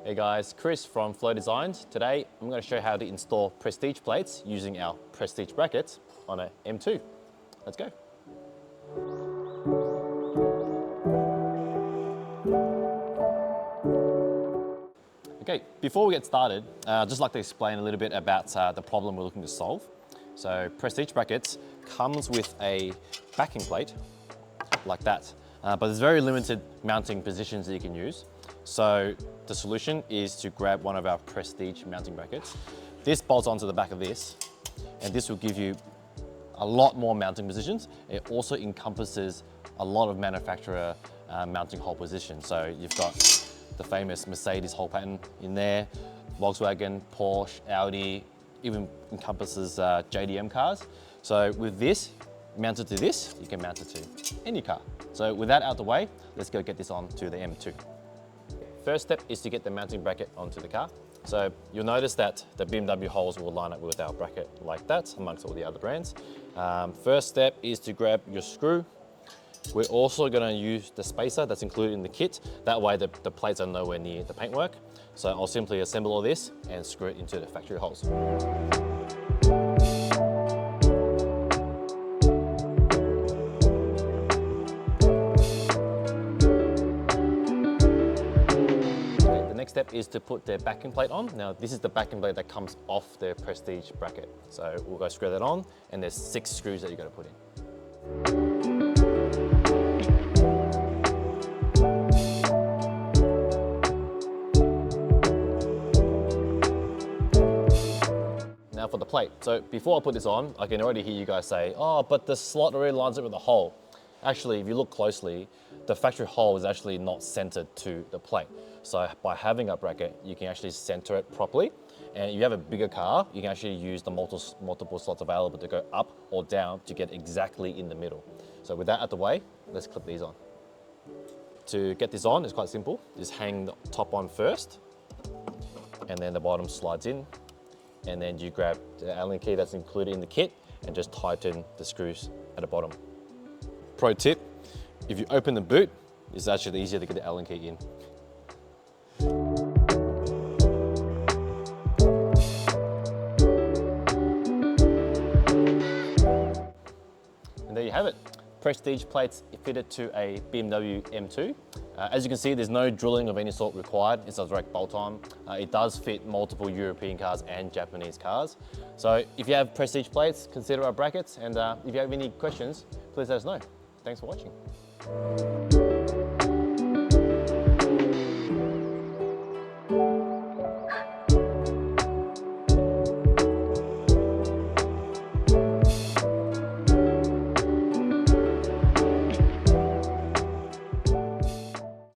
Hey guys, Chris from Flow Designs. Today I'm going to show you how to install Prestige plates using our Prestige brackets on a M2. Let's go. Okay, before we get started, I'd just like to explain a little bit about the problem we're looking to solve. So Prestige brackets comes with a backing plate like that, but there's very limited mounting positions that you can use. So the solution is to grab one of our Prestige mounting brackets. This bolts onto the back of this, and this will give you a lot more mounting positions. It also encompasses a lot of manufacturer mounting hole positions. So you've got the famous Mercedes hole pattern in there, Volkswagen, Porsche, Audi, even encompasses JDM cars. So with this, mounted to this, you can mount it to any car. So with that out the way, let's go get this onto the M2. First step is to get the mounting bracket onto the car. So you'll notice that the BMW holes will line up with our bracket like that, amongst all the other brands. First step is to grab your screw. We're also going to use the spacer that's included in the kit. That way the plates are nowhere near the paintwork. So I'll simply assemble all this and screw it into the factory holes. Next step is to put the backing plate on. Now this is the backing plate that comes off the Prestige bracket. So we'll go screw that on, and there's 6 screws that you're going to put in. Now for the plate. So before I put this on, I can already hear you guys say, oh, but the slot already lines up with the hole. Actually, if you look closely, the factory hole is actually not centered to the plate. So by having a bracket, you can actually center it properly. And if you have a bigger car, you can actually use the multiple slots available to go up or down to get exactly in the middle. So with that out the way, let's clip these on. To get this on, it's quite simple. Just hang the top on first, and then the bottom slides in. And then you grab the Allen key that's included in the kit and just tighten the screws at the bottom. Pro tip, if you open the boot, it's actually easier to get the Allen key in. And there you have it. Prestige plates fitted to a BMW M2. As you can see, there's no drilling of any sort required. It's a direct bolt on. It does fit multiple European cars and Japanese cars. So if you have Prestige plates, consider our brackets. And if you have any questions, please let us know. Thanks for watching.